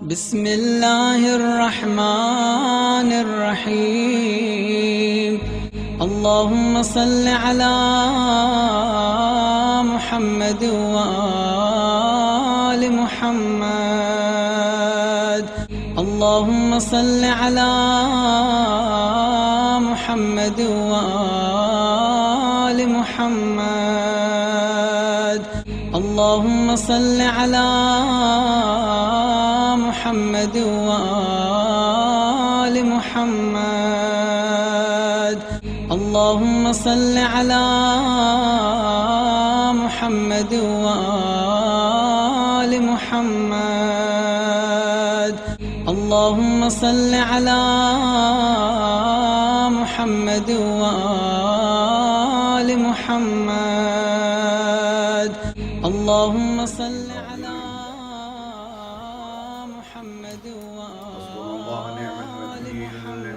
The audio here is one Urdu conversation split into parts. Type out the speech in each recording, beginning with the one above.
بسم الله الرحمن الرحيم. اللهم صل على محمد وآل محمد. اللهم صل على محمد وآل محمد. اللهم صل على محمد وآل محمد. اللهم صل على محمد وآل محمد. اللهم صل على محمد وآل محمد. اللهم صل على محمد وآل محمد.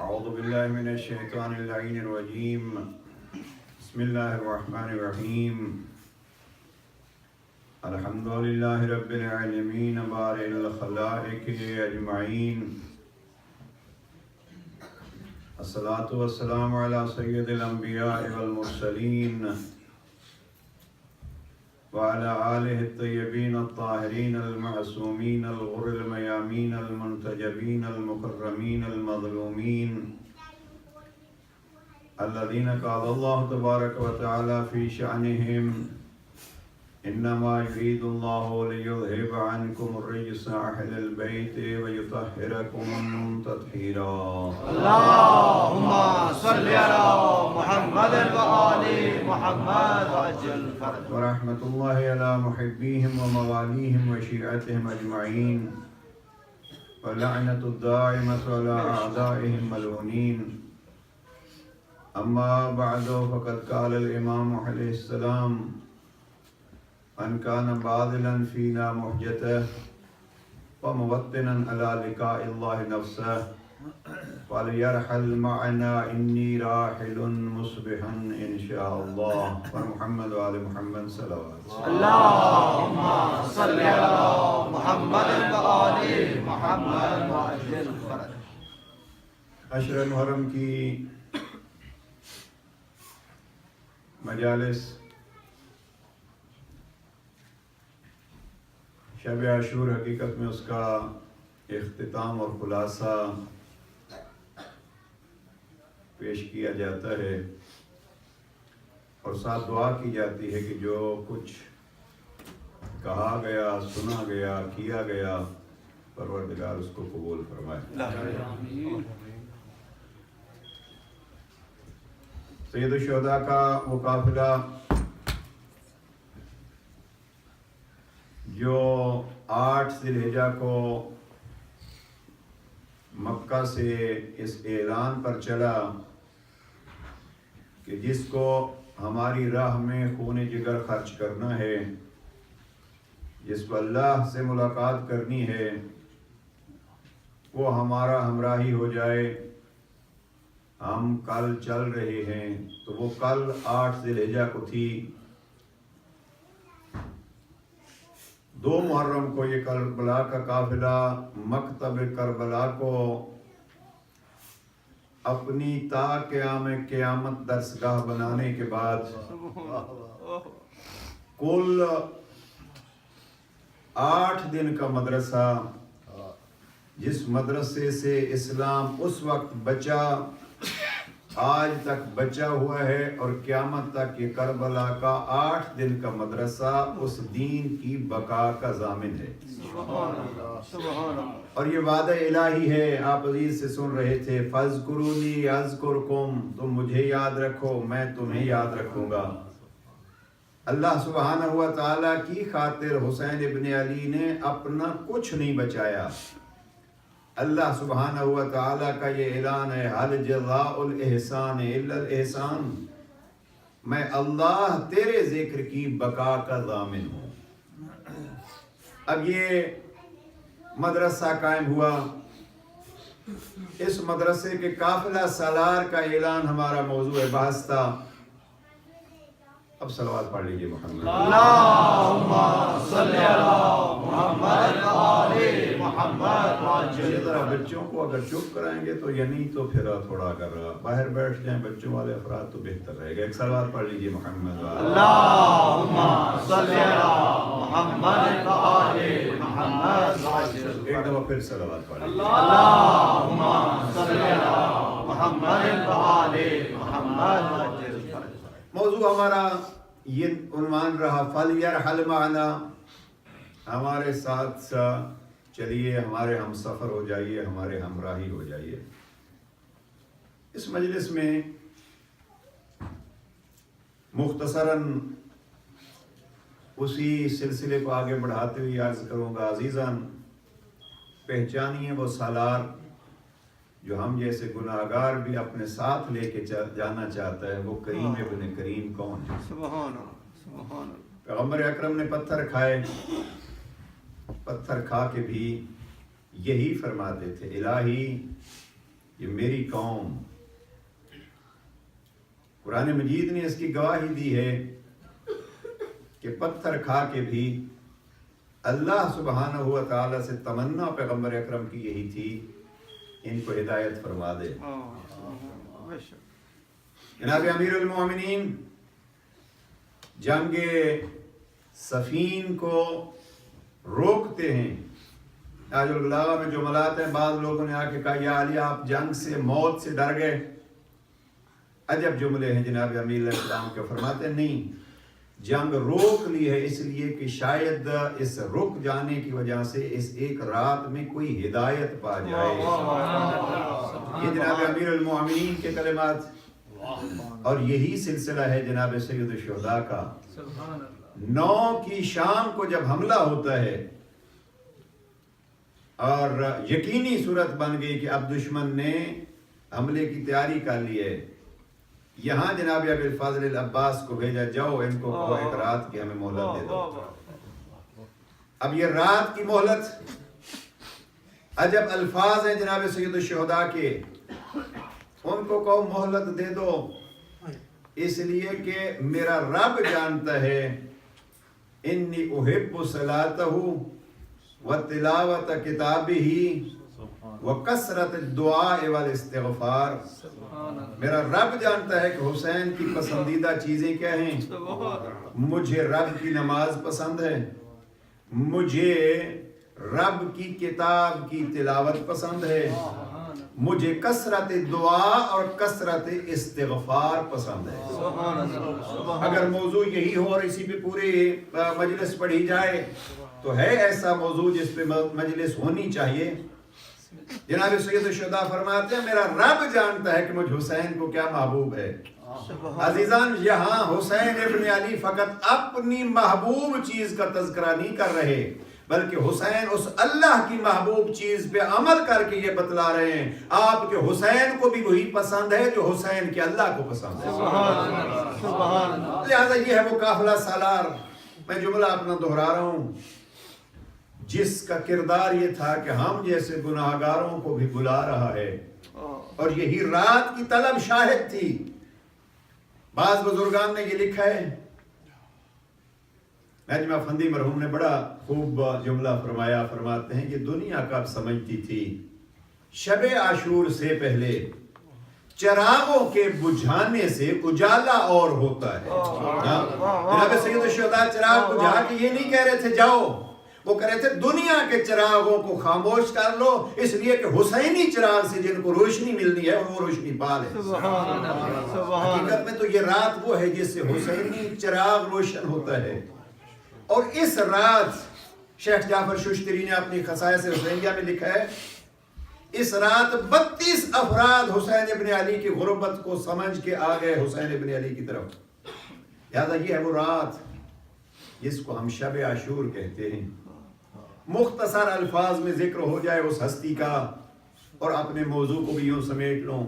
أعوذ بالله من الشيطان اللعين الرجيم. بسم الله الرحمن الرحيم. الحمد لله رب العالمين بارئ الخلائق أجمعين. الصلاة والسلام على سيد الأنبياء والمرسلين وعلى آله الطيبين الطاهرين المعصومين الغر الميامين المنتجبين المكرمين المظلومين الذين قال الله تبارك وتعالى في شأنهم إنما يريد الله ليذهب عنكم الرجس أهل البيت ويطهركم تطهيرا. اللهم صل على محمد وآل محمد وعجل فرج. ورحمة الله على محبيهم ومواليهم وشيعتهم أجمعين ولعنة الدائمة على أعدائهم ملعونين. أما بعد فقد قال الإمام عليه السلام من كان باذلا فينا محجته وموطنا على لقاء الله نفسه فليرحل معنا إني راحل مصبحا إن شاء الله. ومحمد وآل محمد صلوات. اللهم صل على محمد وآل محمد وعجل فرج. عشر محرم کی مجالس شب عاشور حقیقت میں اس کا اختتام اور خلاصہ پیش کیا جاتا ہے اور ساتھ دعا کی جاتی ہے کہ جو کچھ کہا گیا سنا گیا کیا گیا پروردگار اس کو قبول فرمائے. سید الشہداء کا وہ قافلہ جو 8 ذی الحجہ کو مکہ سے اس اعلان پر چلا کہ جس کو ہماری راہ میں خون جگر خرچ کرنا ہے، جس کو اللہ سے ملاقات کرنی ہے، وہ ہمارا ہمراہی ہو جائے. ہم کل چل رہے ہیں تو وہ کل 8 ذی الحجہ کو تھی. 2 محرم کو یہ کربلا کا قافلہ مکتب کربلا کو اپنی تا قیام قیامت درسگاہ بنانے کے بعد کل 8 دن کا مدرسہ، جس مدرسے سے اسلام اس وقت بچا آج تک بچا ہوا ہے، اور قیامت تک یہ کربلا کا 8 دن کا مدرسہ اس دین کی بقا کا ضامن ہے. اور یہ وعدہ الہی ہے. آپ عزیز سے سن رہے تھے فَاذْكُرُونِي أَذْكُرْكُمْ، تم مجھے یاد رکھو میں تمہیں یاد رکھوں گا. اللہ سبحانہ و تعالیٰ کی خاطر حسین ابن علی نے اپنا کچھ نہیں بچایا. اللہ سبحانہ و تعالیٰ کا یہ اعلان ہے هَلْ جَزَاءُ الْإِحْسَانِ إِلَّا الْإِحْسَانِ، میں اللہ تیرے ذکر کی بقا کا ضامن ہوں. اب یہ مدرسہ قائم ہوا. اس مدرسے کے قافلہ سالار کا اعلان ہمارا موضوع بحث تھا. اب صلوات پڑھ لیجیے محمد اللہم صلی علی محمد و آل محمد اسی طرح بچوں کو اگر چپ کرائیں گے تو یعنی تو پھر تھوڑا اگر باہر بیٹھ جائیں بچوں والے افراد تو بہتر رہے گا. ایک صلوات پڑھ لیجیے محمد اللہم صلی علی محمد و آل محمد. ایک دفعہ پھر صلوات پڑھ لیجیے. اللہم صلی علی محمد و آل محمد. موضوع ہمارا یہ عنوان رہا فَلْيَرْحَلْ مَعَنَا. ہمارے ساتھ چلیے، ہمارے ہم سفر ہو جائیے، ہمارے ہمراہی ہو جائیے. اس مجلس میں مختصراً اسی سلسلے کو آگے بڑھاتے ہوئے عرض کروں گا عزیزان، پہچانیے وہ سالار جو ہم جیسے گناہگار بھی اپنے ساتھ لے کے جانا چاہتا ہے. وہ کریم ابن کریم کون ہے؟ سبحان اللہ سبحان اللہ. پیغمبر اکرم نے پتھر کھائے، پتھر کھا کے بھی یہی فرماتے تھے الہی یہ میری قوم. قرآن مجید نے اس کی گواہی دی ہے کہ پتھر کھا کے بھی اللہ سبحانہ و تعالیٰ سے تمنا پیغمبر اکرم کی یہی تھی ان کو ہدایت فرما دے. جناب امیر المومنین جنگ صفین کو روکتے ہیں. تاج البلاغہ میں جو ملات ہیں، بعض لوگوں نے آ کے کہا یا علی آپ جنگ سے موت سے ڈر گئے. عجب جملے ہیں جناب امیر علیہ السلام کے. فرماتے ہیں نہیں، جنگ روک لی ہے اس لیے کہ شاید اس رک جانے کی وجہ سے اس ایک رات میں کوئی ہدایت پا جائے. یہ جناب امیر المومنین کے کلمات، اور یہی سلسلہ ہے جناب سید الشہداء کا. 9 کی شام کو جب حملہ ہوتا ہے اور یقینی صورت بن گئی کہ اب دشمن نے حملے کی تیاری کر لی ہے، یہاں جناب ابی الفضل العباس کو بھیجا جاؤ ان کو کہو ایک رات کی ہمیں مہلت دے دو. اب یہ رات کی مہلت، عجب الفاظ ہیں جناب سید الشہداء کے. ان کو کہو مہلت دے دو اس لیے کہ میرا رب جانتا ہے انی احب صلاتہ وتلاوت کتابہ وکثرت الدعاء والاستغفار. میرا رب جانتا ہے کہ حسین کی پسندیدہ چیزیں کیا ہیں. مجھے رب کی نماز پسند ہے، مجھے رب کی کتاب کی تلاوت پسند ہے، مجھے کثرت دعا اور کثرت استغفار پسند ہے. اگر موضوع یہی ہو اور اسی پہ پوری مجلس پڑھی جائے تو ہے ایسا موضوع جس پہ مجلس ہونی چاہیے. جناب سید الشہداء فرماتے ہیں میرا رب جانتا ہے کہ مجھ حسین کو کیا محبوب ہے. عزیزان، یہاں حسین ابن علی فقط اپنی محبوب چیز کا تذکرہ نہیں کر رہے، بلکہ حسین اس اللہ کی محبوب چیز پہ عمل کر کے یہ بتلا رہے ہیں آپ کے حسین کو بھی وہی پسند ہے جو حسین کے اللہ کو پسند ہے. لہذا یہ ہے وہ قافلہ سالار. میں جملہ اپنا دہرا رہا ہوں جس کا کردار یہ تھا کہ ہم جیسے گناہگاروں کو بھی بلا رہا ہے، اور یہی رات کی طلب شاہد تھی. بعض بزرگان نے یہ لکھا ہے، نجمہ فندی مرحوم نے بڑا خوب جملہ فرمایا. فرماتے ہیں یہ دنیا کب سمجھتی تھی شب عاشور سے پہلے چراغوں کے بجھانے سے اجالا اور ہوتا ہے. جناب سید الشہداء چراغ بجھا کے یہ نہیں کہہ رہے تھے جاؤ، وہ کہہ رہے تھے دنیا کے چراغوں کو خاموش کر لو، اس لیے کہ حسینی چراغ سے جن کو روشنی ملنی ہے وہ روشنی پا لے. حقیقت میں تو یہ رات وہ ہے جس سے حسینی چراغ روشن ہوتا ہے. اور اس رات شیخ جعفر ششتری نے اپنی خصائص حسینیہ میں لکھا ہے اس رات 32 افراد حسین ابن علی کی غربت کو سمجھ کے آ گئے حسین ابن علی کی طرف. لہذا یہ ہے وہ رات جس کو ہم شب عاشور کہتے ہیں. مختصر الفاظ میں ذکر ہو جائے اس ہستی کا اور اپنے موضوع کو بھی یوں سمیٹ لوں.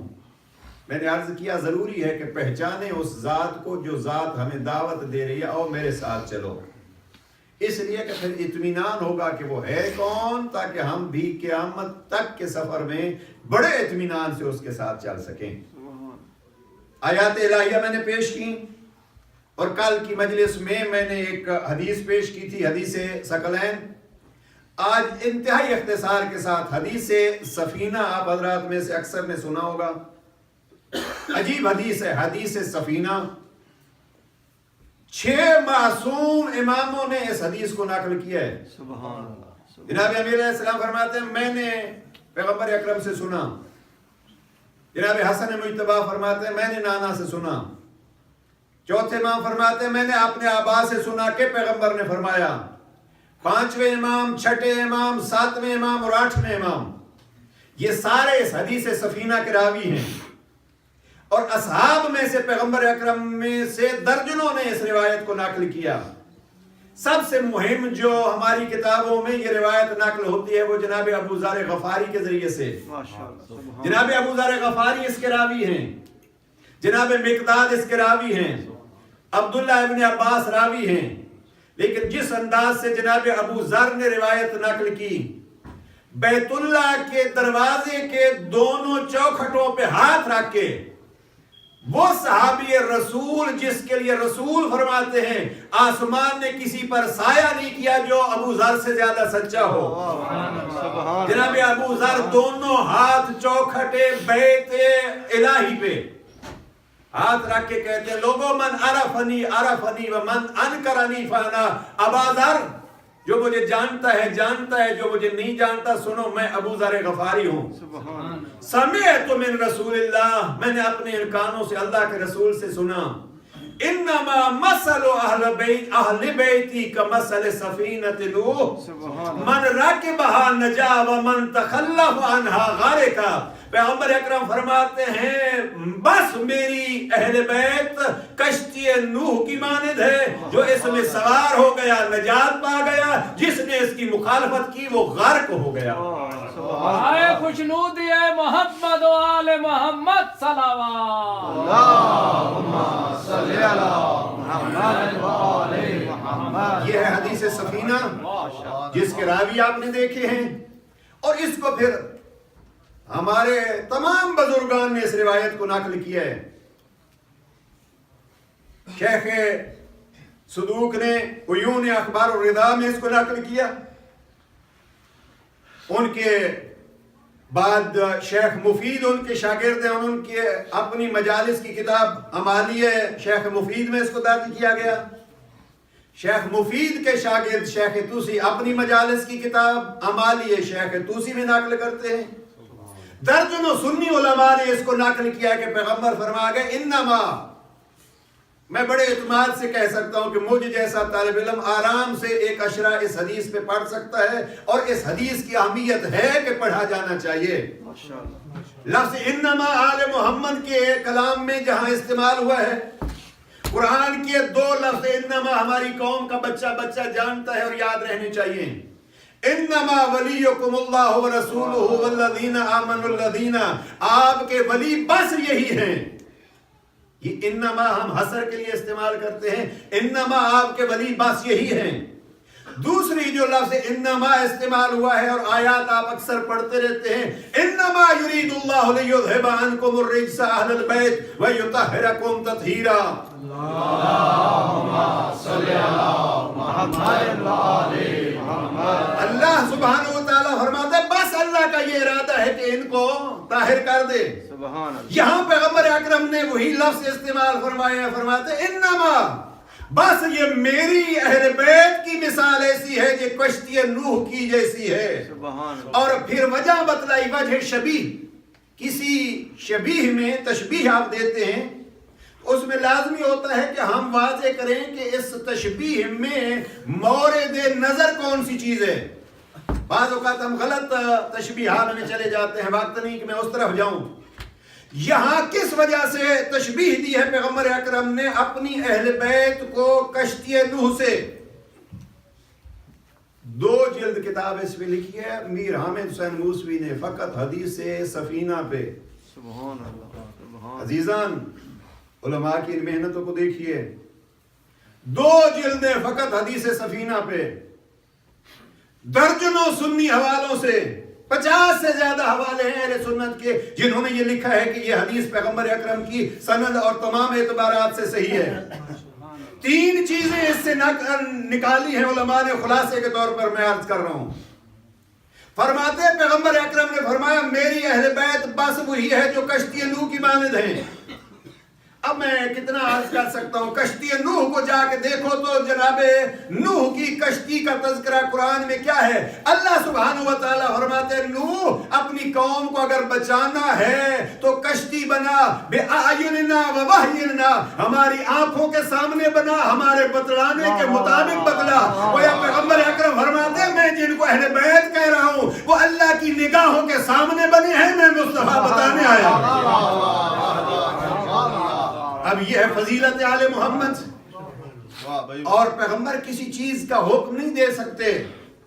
میں نے عرض کیا ضروری ہے کہ پہچانے اس ذات کو جو ذات ہمیں دعوت دے رہی ہے اور میرے ساتھ چلو، اس لیے کہ پھر اطمینان ہوگا کہ وہ ہے کون، تاکہ ہم بھی قیامت تک کے سفر میں بڑے اطمینان سے اس کے ساتھ چل سکیں. آیات الہیہ میں نے پیش کی. اور کل کی مجلس میں نے ایک حدیث پیش کی تھی، حدیث ثقلین۔ آج انتہائی اختصار کے ساتھ حدیث سفینہ آپ حضرات میں سے اکثر نے سنا ہوگا، عجیب حدیث ہے حدیث سفینہ۔ 6 معصوم اماموں نے اس حدیث کو نقل کیا ہے۔ سبحان اللہ۔ جناب امیر علیہ السلام فرماتے ہیں میں نے پیغمبر اکرم سے سنا۔ جناب حسن مجتبی فرماتے ہیں میں نے نانا سے سنا۔ چوتھے امام فرماتے ہیں میں نے اپنے آبا سے سنا کہ پیغمبر نے فرمایا۔ 5ویں امام، 6ٹھے امام، 7ویں امام اور 8ویں امام، یہ سارے اس حدیث سفینہ کے راوی ہیں، اور اصحاب میں سے پیغمبر اکرم میں سے درجنوں نے اس روایت کو نقل کیا۔ سب سے مہم جو ہماری کتابوں میں یہ روایت نقل ہوتی ہے وہ جناب ابو ذر غفاری کے ذریعے سے۔ جناب ابو ذر غفاری اس کے راوی ہیں، جناب مقداد اس کے راوی ہیں، عبداللہ ابن عباس راوی ہیں، لیکن جس انداز سے جناب ابو ذر نے روایت نقل کی، بیت اللہ کے دروازے کے دونوں چوکھٹوں پہ ہاتھ رکھ کے، وہ صحابی رسول جس کے لیے رسول فرماتے ہیں آسمان نے کسی پر سایہ نہیں کیا جو ابو ذر سے زیادہ سچا ہو۔ جناب ابو ذر دونوں ہاتھ چوکھٹے بیت الہی پہ ہاتھ رکھ کے کہتے ہیں لوگوں من عرفنی عرفنی ومن انکرنی فانا ابا ذر، جو مجھے جانتا ہے جانتا ہے، جو مجھے نہیں جانتا سنو میں ابو ذر غفاری ہوں۔ سمعت من رسول اللہ، میں نے اپنے کانوں سے اللہ کے رسول سے سنا، انما مثل اہل بیتی کمثل سفینۃ نوح من رکبہا نجا ومن تخلف عنہا غرقا۔ پیغمبر اکرم فرماتے ہیں بس میری اہل بیت کشتی نوح کی مانند ہے، جو اس میں سوار ہو گیا نجات پا گیا، جس نے اس کی مخالفت کی وہ غرق ہو گیا۔ آئے خوشنودی ہے محمد و آل محمد صلوات۔ اللہم صلی علی محمد و آل محمد۔ یہ ہے حدیث سفینہ جس کے راوی آپ نے دیکھے ہیں، اور اس کو پھر ہمارے تمام بزرگان نے اس روایت کو نقل کیا ہے۔ شیخ صدوق نے عیون اخبار الرضا میں اس کو نقل کیا، ان کے بعد شیخ مفید ان کے شاگرد ہیں، ان کے اپنی مجالس کی کتاب عمالیہ شیخ مفید میں اس کو درج کیا گیا۔ شیخ مفید کے شاگرد شیخ توسی اپنی مجالس کی کتاب عمالیہ شیخ توسی میں نقل کرتے ہیں۔ درجنوں سنی علماء نے اس کو نقل کیا کہ پیغمبر فرما گئے انما، میں بڑے اعتماد سے کہہ سکتا ہوں کہ مجھ جیسا طالب علم آرام سے ایک اشرا اس حدیث پہ پڑھ سکتا ہے، اور اس حدیث کی اہمیت ہے کہ پڑھا جانا چاہیے۔ لفظ انما آل محمد کے کلام میں جہاں استعمال ہوا ہے، قرآن کے 2 لفظ انما ہماری قوم کا بچہ بچہ جانتا ہے اور یاد رہنے چاہیے۔ انما ولیکم اللہ ورسولہ والذین آمنوا الذین، آپ کے ولی بس یہی ہیں۔ یہ انما ہم حصر کے لیے استعمال کرتے ہیں، انما آپ کے ولی بس یہی ہیں۔ دوسری جو لفظ انما استعمال ہوا ہے اور آیات آپ اکثر پڑھتے رہتے ہیں، انما یرید اللہ لیذھب عنکم الرجس اہل البیت ویطہرکم تطہیرا۔ اللہم صلی علی محمد و آل محمد۔ اللہ سبحانہ وتعالی فرماتا ہے بس اللہ کا یہ ارادہ ہے کہ ان کو طاہر کر دے۔ سبحان اللہ۔ یہاں پیغمبر اکرم نے وہی لفظ استعمال فرمایا، فرماتے ہیں انما، بس یہ میری اہل بیت کی مثال ایسی ہے جو کشتی نوح کی جیسی ہے۔ سبحان اللہ۔ اور پھر وجہ بتلائی، وجہ شبیہ، کسی شبیہ میں تشبیہ آپ دیتے ہیں، اس میں لازمی ہوتا ہے کہ ہم واضح کریں کہ اس تشبیہ میں مورد نظر کون سی چیز ہے۔ بعض اوقات ہم غلط تشبیہات میں چلے جاتے ہیں، وقت نہیں کہ میں اس طرف جاؤں۔ یہاں کس وجہ سے تشبیہ دی ہے پیغمبر اکرم نے اپنی اہل بیت کو کشتی نوح سے؟ 2 جلد کتاب اس پہ لکھی ہے میر حامد حسین موسوی نے، فقط حدیث سفینہ پہ۔ سبحان اللہ۔ عزیزان علماء کی ان محنتوں کو دیکھیے، 2 جلدیں فقط حدیث سفینہ پہ، درجنوں سنی حوالوں سے، 50 سے زیادہ حوالے ہیں اہل سنت کے جنہوں نے یہ لکھا ہے کہ یہ حدیث پیغمبر اکرم کی سند اور تمام اعتبارات سے صحیح ہے۔ 3 چیزیں اس سے نکالی ہیں علماء نے خلاصے کے طور پر میں عرض کر رہا ہوں. فرماتے ہیں پیغمبر اکرم نے فرمایا میری اہل بیت بس وہی ہے جو کشتی نوح کی مانند ہیں. اب میں کتنا عرض کر سکتا ہوں. کشتی نوح کو جا کے دیکھو تو جناب نوح کی کشتی کا تذکرہ قرآن میں کیا ہے. اللہ سبحانہ و تعالیٰ فرماتے ہیں نوح اپنی قوم کو اگر بچانا ہے تو کشتی بنا بِأَعْيُنِنَا وَوَحْيِنَا، ہماری آنکھوں کے سامنے بنا، ہمارے بتلانے کے مطابق بدلا. وہ یا پیغمبر اکرم فرماتے ہیں میں جن کو اہل بیت کہہ رہا ہوں وہ اللہ کی نگاہوں کے سامنے بنے ہیں. میں مصطفیٰ بتانے آیا. اب یہ ہے فضیلت آل محمد. اور پیغمبر کسی چیز کا حکم نہیں دے سکتے.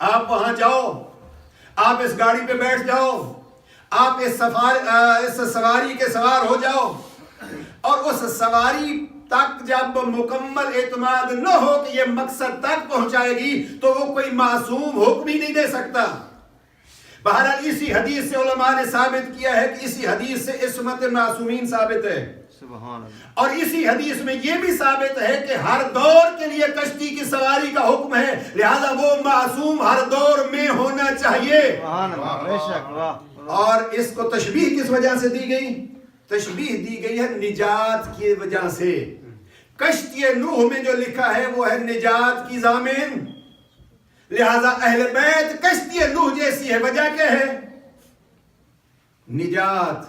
آپ وہاں جاؤ، آپ اس گاڑی پہ بیٹھ جاؤ، آپ اس سواری کے سوار ہو جاؤ، اور اس سواری تک جب مکمل اعتماد نہ ہو کہ یہ مقصد تک پہنچائے گی تو وہ کوئی معصوم حکم ہی نہیں دے سکتا. بہرحال اسی حدیث سے علماء نے ثابت کیا ہے کہ اسی حدیث سے عصمت معصومین ثابت ہے. اور اسی حدیث میں یہ بھی ثابت ہے کہ ہر دور کے لیے کشتی کی سواری کا حکم ہے، لہذا وہ معصوم ہر دور میں ہونا چاہیے. اور اس کو تشبیہ کس وجہ سے دی گئی؟ تشبیہ دی گئی ہے نجات کی وجہ سے. کشتی نوح میں جو لکھا ہے وہ ہے نجات کی ضامن، لہذا اہل بیت کشتی نوح جیسی ہے. وجہ کیا ہے؟ نجات.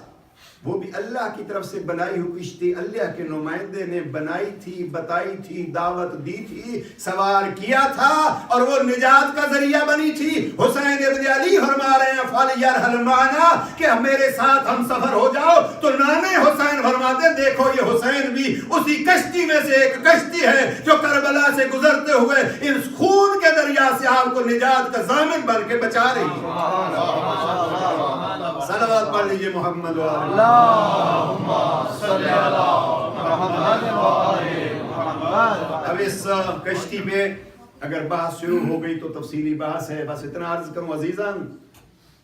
وہ بھی اللہ کی طرف سے بنائی ہوئی کشتی، اللہ کے نمائندے نے بنائی تھی، بتائی تھی، دعوت دی تھی، سوار کیا تھا، اور وہ نجات کا ذریعہ بنی تھی. حسین ابن علی فرما رہے ہیں فَلْيَرْحَلْ مَعَنَا کہ میرے ساتھ ہم سفر ہو جاؤ. تو نانے حسین فرماتے ہیں دیکھو یہ حسین بھی اسی کشتی میں سے ایک کشتی ہے جو کربلا سے گزرتے ہوئے اس خون کے دریا سے آپ کو نجات کا ضامن بن کے بچا رہی ہے. صلوات پڑھ لیجئے محمد و اللہم صلی علی محمد و آل محمد. اب اس کشتی پہ اگر بحث شروع ہو گئی تو تفصیلی بحث ہے. بس اتنا عرض کروں عزیزان،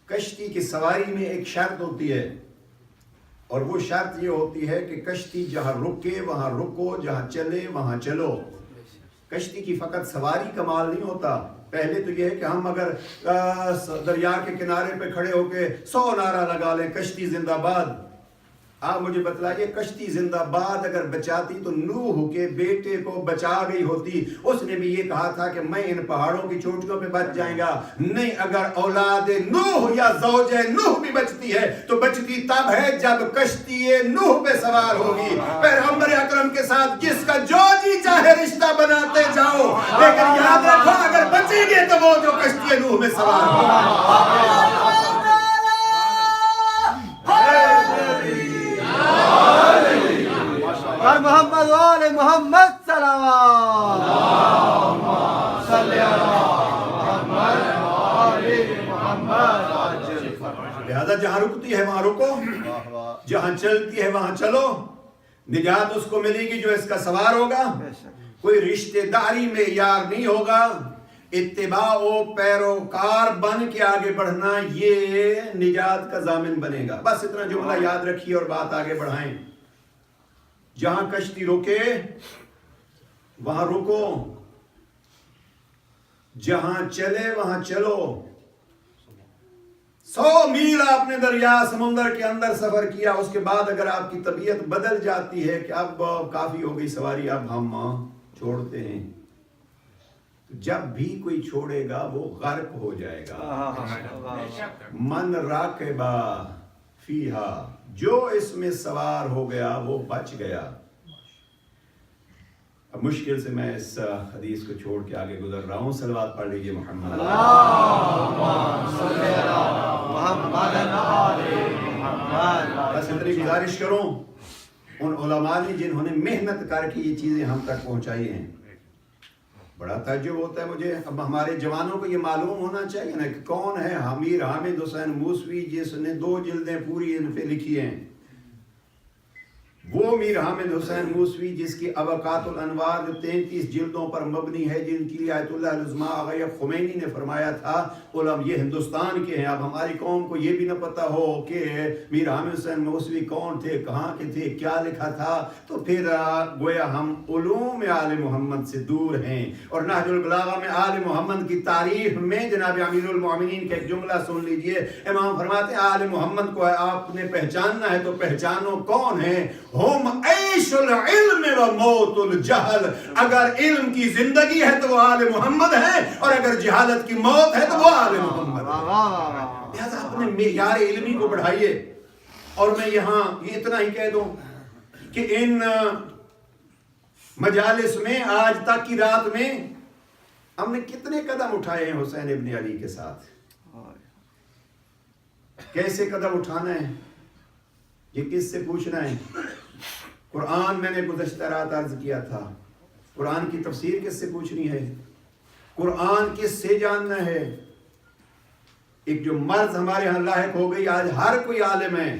کشتی کی سواری میں ایک شرط ہوتی ہے، اور وہ شرط یہ ہوتی ہے کہ کشتی جہاں رکے وہاں رکو، جہاں چلے وہاں چلو. کشتی کی فقط سواری کا مال نہیں ہوتا. پہلے تو یہ ہے کہ ہم اگر دریا کے کنارے پہ کھڑے ہو کے 100 نعرہ لگا لیں کشتی زندہ باد. آپ مجھے بتلائیے کشتی زندہ باد اگر بچاتی تو نوح کے بیٹے کو بچا گئی ہوتی. اس نے بھی یہ کہا تھا کہ میں ان پہاڑوں کی چوٹیوں پہ بچ جائیں گا. نہیں، اگر اولاد نوح یا زوجہ نوح بھی بچتی ہے تو بچتی تب ہے جب کشتی نوح پہ سوار ہوگی. پیغمبر اکرم کے ساتھ جس کا جو جی چاہے رشتہ بناتے جاؤ، لیکن یاد رکھو اگر بچیں گے تو وہ جو کشتی نوح میں سوار ہوگی. محمد وآل محمد صلوات. اللہم صلی علی محمد وآل محمد. لہذا جہاں رکتی ہے وہاں رکو، جہاں چلتی ہے وہاں چلو. نجات اس کو ملے گی جو اس کا سوار ہوگا. کوئی رشتہ داری میں یار نہیں ہوگا. اتباع و پیروکار بن کے آگے بڑھنا یہ نجات کا ضامن بنے گا. بس اتنا جملہ یاد رکھیے اور بات آگے بڑھائیں. جہاں کشتی روکے وہاں رکو، جہاں چلے وہاں چلو. 100 میل آپ نے دریا سمندر کے اندر سفر کیا، اس کے بعد اگر آپ کی طبیعت بدل جاتی ہے کہ اب کافی ہو گئی سواری، اب ہم چھوڑتے ہیں، جب بھی کوئی چھوڑے گا وہ غرق ہو جائے گا. من راکبا فیہا، جو اس میں سوار ہو گیا وہ بچ گیا. اب مشکل سے میں اس حدیث کو چھوڑ کے آگے گزر رہا ہوں. صلوات پڑھ لیجئے محمد. اللہم صلی علی محمد وآل محمد. بس اتنی گزارش کروں ان علماء نے جنہوں نے محنت کر کے یہ چیزیں ہم تک پہنچائی ہیں. بڑا تعجب ہوتا ہے مجھے. اب ہمارے جوانوں کو یہ معلوم ہونا چاہیے نا کہ کون ہے امیر حامد حسین موسوی جس نے 2 جلدیں پوری ان پہ لکھی ہیں. وہ میر حامد حسین موسوی جس کی ابقات الانوار جو 33 جلدوں پر مبنی ہے، جن کے لیے آیت اللہ العظمیٰ آغا خمینی نے فرمایا تھا علماء یہ ہندوستان کے ہیں، اب ہماری قوم کو یہ بھی نہ پتہ ہو کہ میر حامد حسین موسوی کون تھے، کہاں کے تھے، کیا لکھا تھا، تو پھر گویا ہم علوم آل محمد سے دور ہیں۔ اور نہج البلاغہ میں آل محمد کی تعریف میں جناب امیر المومنین کا ایک جملہ سن لیجئے، امام فرماتے ہیں آل محمد کو آپ نے پہچاننا ہے تو پہچانو کون ہیں، ہم عیش العلم و موت الجہل، اگر علم کی زندگی ہے تو وہ آل محمد ہے، اور اگر جہالت کی موت ہے تو وہ آل محمد ہے۔ لہذا اپنے معیار علمی کو بڑھائیے۔ اور میں یہاں یہ اتنا ہی کہہ دوں کہ ان مجالس میں آج تک کی رات میں ہم نے کتنے قدم اٹھائے ہیں حسین ابن علی کے ساتھ، کیسے قدم اٹھانا ہے یہ کس سے پوچھنا ہے؟ قرآن میں نے گزشتہ رات عرض کیا تھا، قرآن کی تفسیر کس سے پوچھنی ہے، قرآن کس سے جاننا ہے۔ ایک جو مرض ہمارے ہاں لاحق ہو گئی، آج ہر کوئی عالم ہے۔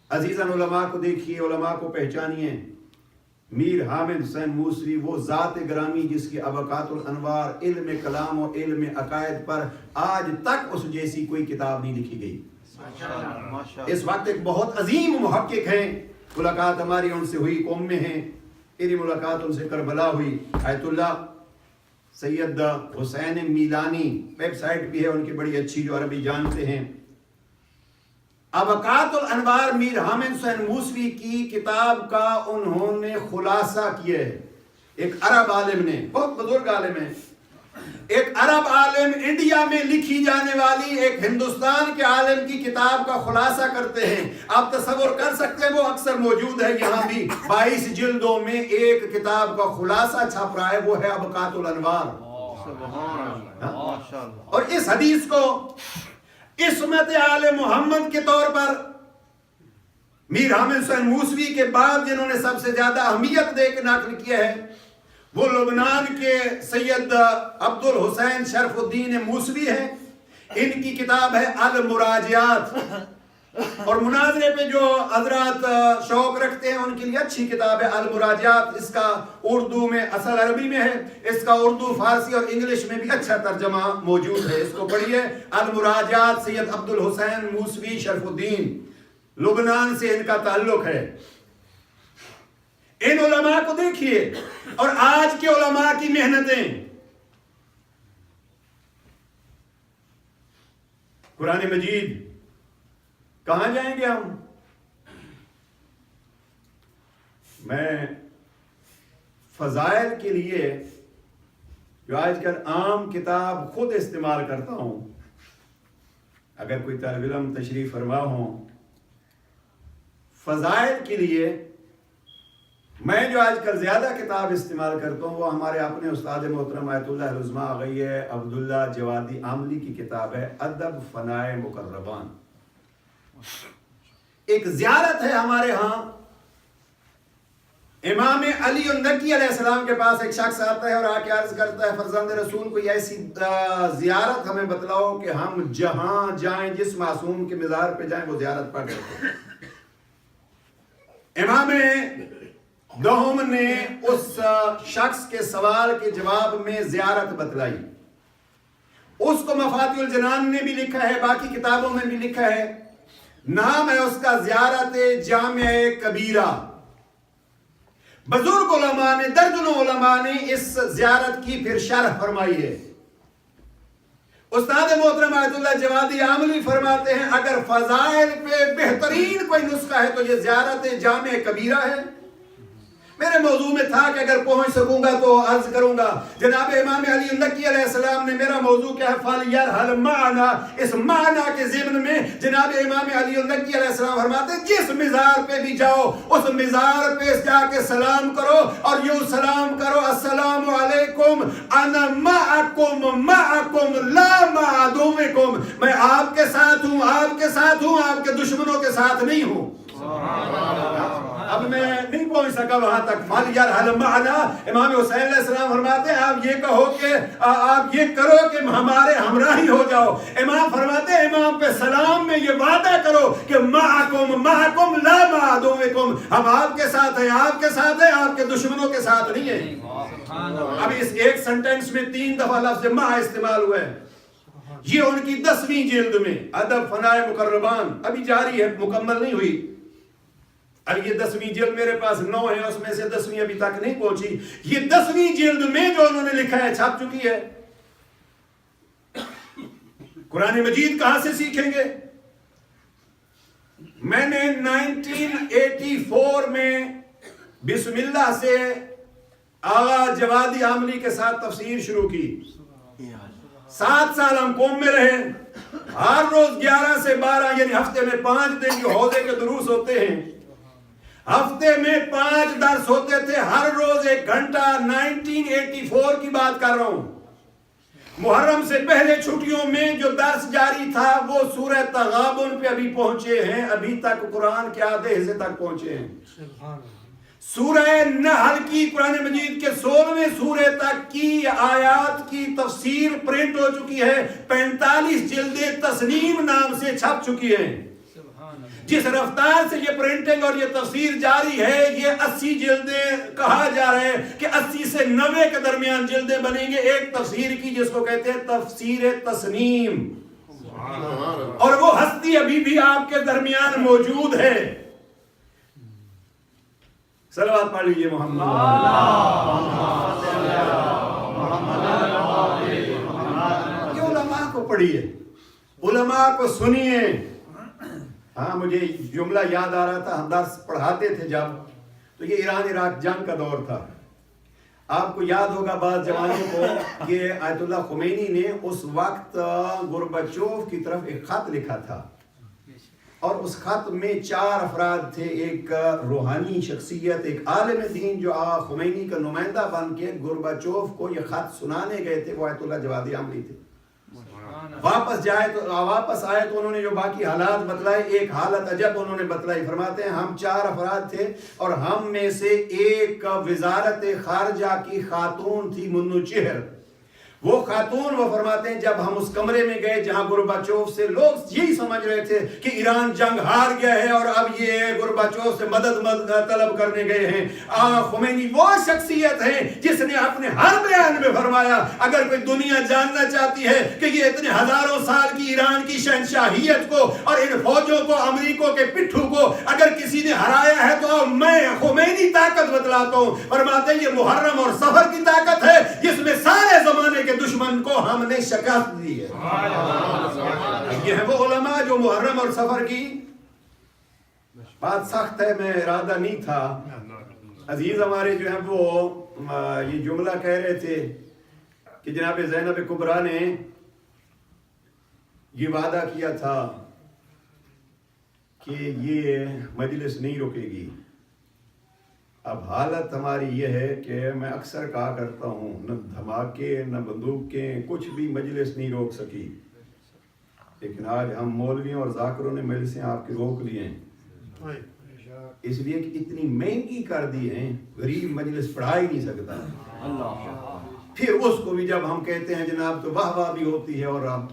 عزیزاً علماء کو دیکھیے، علماء کو پہچانیے۔ میر حامد حسین موسوی وہ ذات گرامی جس کی ابقات الانوار علم کلام و علم عقائد پر آج تک اس جیسی کوئی کتاب نہیں لکھی گئی۔ اس وقت ایک بہت عظیم محقق ہیں، ملاقات ہماری ان سے ہوئی، قوم میں ہیں، میری ملاقات ان سے کربلا ہوئی، آیت اللہ سید حسین میلانی، ویب سائٹ بھی ہے ان کی بڑی اچھی جو عربی جانتے ہیں۔ ابقات الانوار میر حامد حسین موسوی کی کتاب کا انہوں نے خلاصہ کیا ہے۔ ایک عرب عالم نے، بہت بزرگ عالم ہے، ایک عرب عالم انڈیا میں لکھی جانے والی ایک ہندوستان کے عالم کی کتاب کا خلاصہ کرتے ہیں۔ آپ تصور کر سکتے ہیں، وہ اکثر موجود ہے یہاں بھی، 22 جلدوں میں ایک کتاب کا خلاصہ چھپ رہا ہے، وہ ہے ابقات الانوار۔ اور اس حدیث کو عصمت آل محمد کے طور پر میر حامد حسین موسوی کے بعد جنہوں نے سب سے زیادہ اہمیت دے کے نقل کیا ہے وہ لبنان کے سید عبد الحسین شرف الدین موسوی ہیں۔ ان کی کتاب ہے المراجعات، اور مناظرے پہ جو حضرات شوق رکھتے ہیں ان کے لیے اچھی کتاب ہے المراجعات۔ اس کا اردو میں، اصل عربی میں ہے، اس کا اردو، فارسی اور انگلش میں بھی اچھا ترجمہ موجود ہے، اس کو پڑھیے۔ المراجعات، سید عبد الحسین موسوی شرف الدین، لبنان سے ان کا تعلق ہے۔ ان علماء کو دیکھیے اور آج کے علماء کی محنتیں۔ قرآن مجید کہاں جائیں گے ہم؟ میں فضائل کے لیے جو آج کل عام کتاب خود استعمال کرتا ہوں، اگر کوئی طالب علم تشریف فرما ہوں، فضائل کے لیے میں جو آج کل زیادہ کتاب استعمال کرتا ہوں وہ ہمارے اپنے استاد محترم آیت اللہ العظمیٰ آغی عبداللہ جوادی عاملی کی کتاب ہے ادب فنائے مقربان۔ ایک زیارت ہے ہمارے ہاں، امام علی النقی علیہ السلام کے پاس ایک شخص آتا ہے اور آ کے عرض کرتا ہے فرزند رسول کوئی ایسی زیارت ہمیں بتلاؤ کہ ہم جہاں جائیں، جس معصوم کے مزار پہ جائیں وہ زیارت پڑھ کرتے ہیں۔ امام دوم نے اس شخص کے سوال کے جواب میں زیارت بتلائی، اس کو مفاتیح الجنان نے بھی لکھا ہے، باقی کتابوں میں بھی لکھا ہے، نام ہے اس کا زیارت جامع کبیرہ۔ بزرگ علماء نے، درجنوں علماء نے اس زیارت کی پھر شرح فرمائی ہے۔ استاد محترم آیت اللہ جوادی عاملی فرماتے ہیں اگر فضائل پہ بہترین کوئی نسخہ ہے تو یہ زیارت جامع کبیرہ ہے۔ میرے موضوع میں تھا کہ اگر پہنچ سکوں گا تو عرض کروں گا، جناب امام علی النقی علیہ السلام نے میرا موضوع کیا ہے فَلْيَرْحَلْ مَعْنَا، اس معنی کے ضمن میں جناب امام علی النقی علیہ السلام فرماتے ہیں جس مزار پہ بھی جاؤ اس مزار پہ جا کے سلام کرو اور یوں سلام کرو السلام علیکم انا معکم معکم لا مع عدوکم، میں آپ کے ساتھ ہوں، آپ کے ساتھ ہوں، آپ کے دشمنوں کے ساتھ نہیں ہوں۔ اب میں نہیں پہنچ سکا وہاں تک. فَلْيَرْحَلْ مَعَنَا. امام حسین علیہ السلام فرماتے ہیں آپ یہ کہو کہ آپ یہ کرو کہ ہمارے ہمراہی ہو جاؤ. امام فرماتے ہیں امام پہ سلام میں یہ وعدہ کرو کہ معکم لا مع عدوکم. ہم آپ کے ساتھ ہیں, آپ کے ساتھ ہیں, آپ کے دشمنوں کے ساتھ نہیں ہیں. اب اس ایک سنٹنس میں 3 دفعہ لفظ مع استعمال ہوا ہے. یہ ان کی 10ویں جلد میں ادب فنائے مقربان ابھی جاری ہے, مکمل نہیں ہوئی. اب یہ 10ویں جلد میرے پاس 9 ہے, اس میں سے 10ویں ابھی تک نہیں پہنچی. یہ 10ویں جلد میں جو انہوں نے لکھا ہے چھپ چکی ہے. قرآن مجید کہاں سے سیکھیں گے؟ میں نے 1984 میں بسم اللہ سے آغا جوادی عاملی کے ساتھ تفسیر شروع کی. 7 سال ہم قوم میں رہے. ہر روز 11 سے 12 یعنی ہفتے میں 5 دن جو حوضے کے دروس ہوتے ہیں, ہفتے میں 5 درس ہوتے تھے, ہر روز 1 گھنٹہ. 1984 کی بات کر رہا ہوں. محرم سے پہلے چھٹیوں میں جو درس جاری تھا وہ سورہ تغابن پہ ابھی پہنچے ہیں. ابھی تک قرآن کے آدھے حصے تک پہنچے ہیں. سورہ نحل کی قرآن مجید کے 16ویں سورے تک کی آیات کی تفسیر پرنٹ ہو چکی ہے. 45 جلدیں تسنیم نام سے چھپ چکی ہیں. جس رفتار سے یہ پرنٹنگ اور یہ تفسیر جاری ہے, یہ 80 جلدیں کہا جا رہا ہے کہ 80 سے 90 کے درمیان جلدیں بنیں گے ایک تفسیر کی, جس کو کہتے ہیں تفسیر تسنیم. اور وہ ہستی ابھی بھی آپ کے درمیان موجود ہے. صلوات پڑھ لیجئے محمد. یہ علماء کو پڑھیے, علماء کو سنیے. ہاں مجھے جملہ یاد آ رہا تھا, ہم درس پڑھاتے تھے جب, تو یہ ایران عراق جنگ کا دور تھا. آپ کو یاد ہوگا بعض جوانوں کو کہ آیت اللہ خمینی نے اس وقت گورباچوف کی طرف ایک خط لکھا تھا, اور اس خط میں 4 افراد تھے. ایک روحانی شخصیت, ایک عالم دین جو خمینی کا نمائندہ بن کے گورباچوف کو یہ خط سنانے گئے تھے, وہ آیت اللہ جوادی عاملی تھے. واپس آئے تو انہوں نے جو باقی حالات بتلائے, ایک حالت عجب انہوں نے بتلائی. فرماتے ہیں ہم 4 افراد تھے, اور ہم میں سے ایک وزارت خارجہ کی خاتون تھی, منو چہر. وہ خاتون, وہ فرماتے ہیں جب ہم اس کمرے میں گئے جہاں گورباچوف سے لوگ یہی سمجھ رہے تھے کہ ایران جنگ ہار گیا ہے اور اب یہ گورباچوف سے مدد طلب کرنے گئے ہیں. خمینی وہ شخصیت ہے جس نے اپنے ہر بیان میں فرمایا اگر کوئی دنیا جاننا چاہتی ہے کہ یہ اتنے ہزاروں سال کی ایران کی شہنشاہیت کو اور ان فوجوں کو, امریکوں کے پٹھوں کو اگر کسی نے ہرایا ہے تو میں خمینی طاقت بتلاتا ہوں. فرماتے ہیں یہ محرم اور صفر کی طاقت ہے جس میں سارے زمانے کے دشمن کو ہم نے شکست دی ہے. یہ ہے وہ علماء جو محرم اور صفر کی بات سخت ہے, میں ارادہ نہیں تھا. عزیز ہمارے جو ہیں وہ یہ جملہ کہہ رہے تھے کہ جناب زینب کبریٰ نے یہ وعدہ کیا تھا کہ یہ مجلس نہیں رکے گی. اب حالت ہماری یہ ہے کہ میں اکثر کہا کرتا ہوں, نہ دھماکے نہ بندوقیں کچھ بھی مجلس نہیں روک سکی. لیکن آج ہم مولویوں اور ذاکروں نے مجلسیں آپ کی روک لی ہیں, اس لیے کہ اتنی مہنگی کر دی ہیں, غریب مجلس پڑھا ہی نہیں سکتا. پھر اس کو بھی جب ہم کہتے ہیں جناب تو واہ واہ بھی ہوتی ہے. اور آپ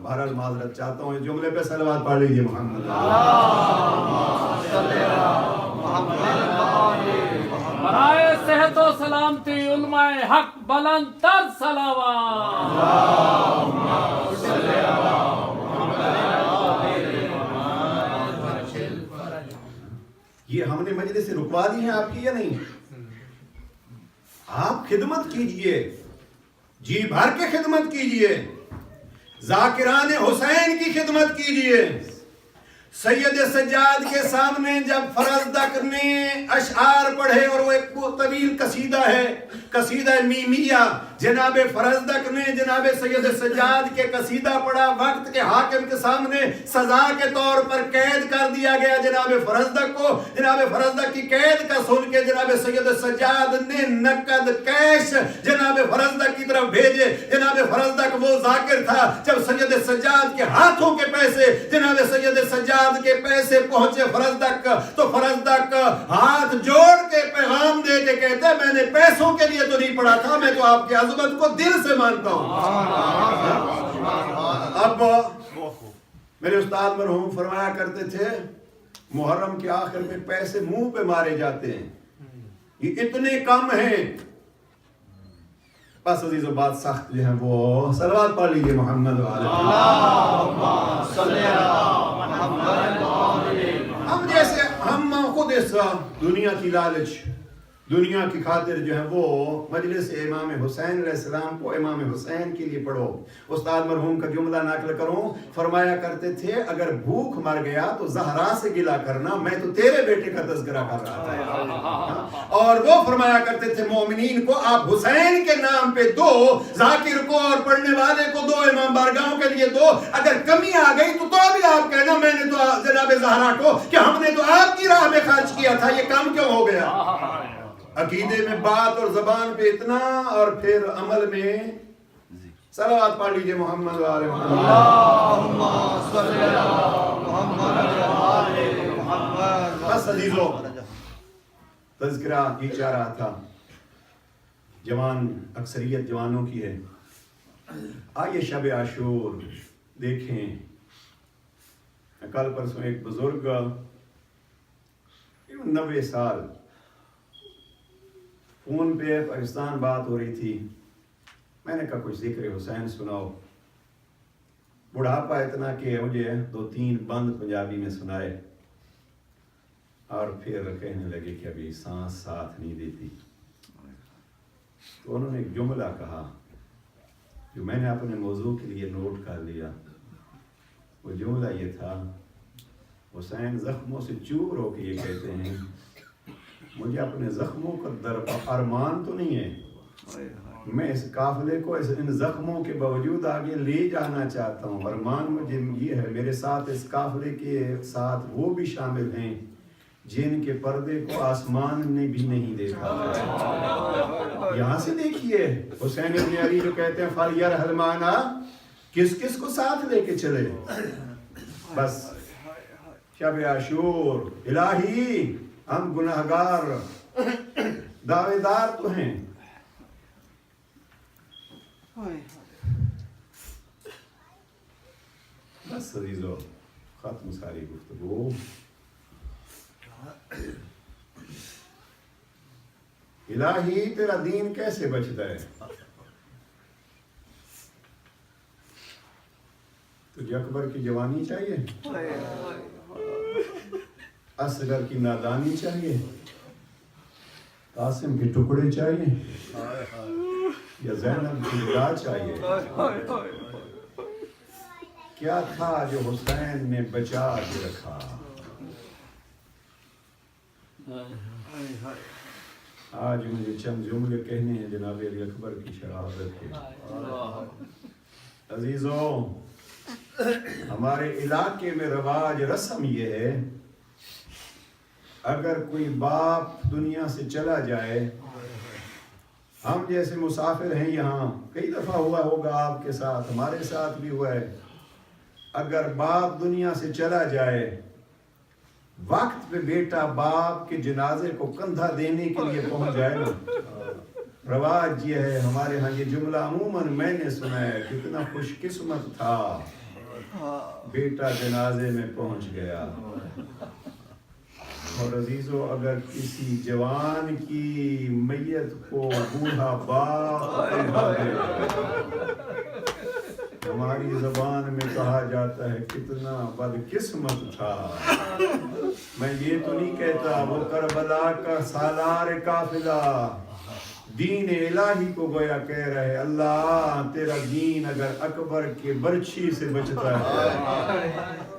بہرحال معذرت چاہتا ہوں, اس جملے پہ صلوات پڑھ لیجیے محمد. برائے صحت و سلامتی علماء حق بلند تر صلوات. یہ ہم نے مجلس سے رکوا دی ہیں آپ کی یا نہیں؟ آپ خدمت کیجئے, جی بھر کے خدمت کیجئے, ذاکران حسین کی خدمت کیجئے. سید سجاد کے سامنے جب فرزدق نے اشعار پڑھے, اور وہ ایک طویل قصیدہ ہے, قصیدہ میمیہ, جناب فرزدق نے جناب سید سجاد کے قصیدہ پڑھا، وقت کے حاکم کے سامنے سزا کے طور پر قید کر دیا گیا جناب فرزدق کو۔ جناب فرزدق کی قید کا سن کے جناب سید سجاد نے نقد کیش جناب فرزدق کی طرف بھیجے۔ جناب فرزدق وہ ذاکر تھا، جب سید سجاد کے ہاتھوں کے پیسے جناب سید سجاد کے پیسے پہنچے فرزدق، تو فرزدق ہاتھ جوڑ کے پیغام دے کے کہتا ہے میں نے پیسوں کے لیے تو نہیں پڑھا تھا، میں تو آپ کی عظمت کو دل سے مانتا ہوں۔ اب میرے استاد مرحوم فرمایا کرتے تھے محرم کے آخر میں پیسے منہ پہ مارے جاتے ہیں، یہ اتنے کم ہیں۔ بس عزیز و بات سخت جو ہے وہ صلوات پڑھ لیجئے محمد ہم جیسے ہم خود اس دنیا کی لالچ، دنیا کی خاطر جو ہے وہ مجلس امام حسین علیہ السلام کو امام حسین کے لیے پڑھو۔ استاد مرحوم کا جملہ نقل کروں، فرمایا کرتے تھے اگر بھوک مر گیا تو زہرا سے گلہ کرنا، میں تو تیرے بیٹے کا تذکرہ کر رہا تھا۔ اور وہ فرمایا کرتے تھے مومنین کو آپ حسین کے نام پہ دو، ذاکر کو اور پڑھنے والے کو دو، امام بارگاہوں کے لیے دو، اگر کمی آ گئی تو بھی آپ کہنا میں نے تو جناب زہرا کو کہ ہم نے تو آپ کی راہ میں خرچ کیا تھا، یہ کم کیوں ہو گیا؟ عقیدے میں بات اور زبان پہ اتنا، اور پھر عمل میں صلوات پڑھ لیجئے محمد و آل محمد۔ اللہم صلی علی محمد و آل محمد۔ بس عزیزو، تذکرہ یہ چاہ رہا تھا، جوان اکثریت جوانوں کی ہے۔ آئیے شب عاشور دیکھیں، کل پرسوں ایک بزرگ 90 سال فون پہ پاکستان بات ہو رہی تھی، میں نے کہا کچھ ذکر حسین سناؤ۔ بڑھاپا اتنا کہ مجھے 2-3 بند پنجابی میں سنائے، اور پھر کہنے لگے کہ ابھی سانس ساتھ نہیں دیتی۔ تو انہوں نے ایک جملہ کہا جو میں نے اپنے موضوع کے لیے نوٹ کر لیا۔ وہ جملہ یہ تھا، حسین زخموں سے چور ہو کے یہ کہتے ہیں مجھے اپنے زخموں کا ارمان تو نہیں ہے، میں اس قافلے کو ان زخموں کے باوجود آگے لے جانا چاہتا ہوں۔ ارمان مجھے یہ ہے میرے ساتھ اس قافلے کے ساتھ وہ بھی شامل ہیں جن کے پردے کو آسمان نے بھی نہیں دیکھا۔ یہاں سے دیکھیے حسین ابن علی جو کہتے ہیں فَلْيَرْحَلْ مَعَنَا، کس کس کو ساتھ لے کے چلے۔ بس شب عاشور، الہی ہم گناہگار دعوے دار تو ہیں، بس عزیزو ختم ساری گفتگو۔ الہی تیرا دین کیسے بچتا ہے؟ تجھے اکبر کی جوانی چاہیے، اصغر کی نادانی چاہیے، قاسم کے ٹکڑے چاہیے، یا زینب کی نگاہ چاہیے؟ کیا تھا جو حسین نے بچا کے رکھا؟ آج مجھے چند جملے کہنے ہیں جناب علی اکبر کی شہادت کے۔ عزیزوں، ہمارے علاقے میں رواج رسم یہ ہے اگر کوئی باپ دنیا سے چلا جائے، ہم جیسے مسافر ہیں یہاں، کئی دفعہ ہوا ہوگا آپ کے ساتھ، ہمارے ساتھ بھی ہوا ہے، اگر باپ دنیا سے چلا جائے وقت پہ بیٹا باپ کے جنازے کو کندھا دینے کے لیے پہنچ جائے نا، رواج یہ ہے ہمارے ہاں، یہ جملہ عموماً میں نے سنا ہے، کتنا خوش قسمت تھا بیٹا جنازے میں پہنچ گیا۔ اور عزیزو، اگر کسی جوان کی میت کو بوڑھا باپ کندھا دے، ہماری زبان میں کہا جاتا ہے کتنا بدقسمت تھا۔ میں یہ تو نہیں کہتا وہ کربلا کا سالار قافلہ دین الہی کو گویا کہہ رہے، اللہ تیرا دین اگر اکبر کے برچھی سے بچتا ہے،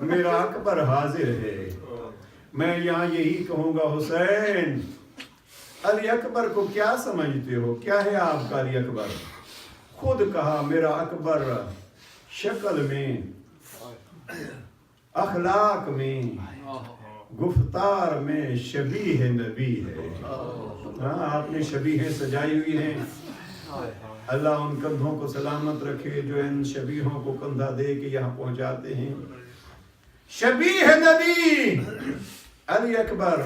میرا اکبر حاضر ہے۔ میں یہاں یہی کہوں گا، حسین علی اکبر کو کیا سمجھتے ہو؟ کیا ہے آپ کا علی اکبر؟ خود کہا میرا اکبر شکل میں، اخلاق میں، گفتار میں شبیہ نبی ہے۔ ہاں آپ نے شبیہیں سجائی ہوئی ہیں، اللہ ان کندھوں کو سلامت رکھے جو ان شبیہوں کو کندھا دے کے یہاں پہنچاتے ہیں۔ شبیہ نبی علی اکبر،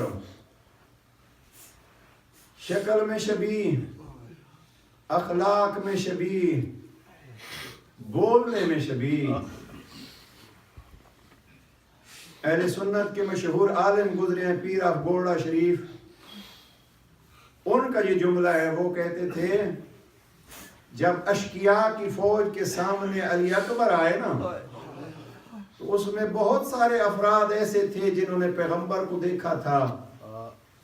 شکل میں شبیہ، اخلاق میں شبیہ، بولنے میں شبیہ۔ اہل سنت کے مشہور عالم گزرے ہیں پیر آف گولڈا شریف، ان کا یہ جملہ ہے، وہ کہتے تھے جب اشقیاء کی فوج کے سامنے علی اکبر آئے نا تو اس میں بہت سارے افراد ایسے تھے جنہوں نے پیغمبر کو دیکھا تھا،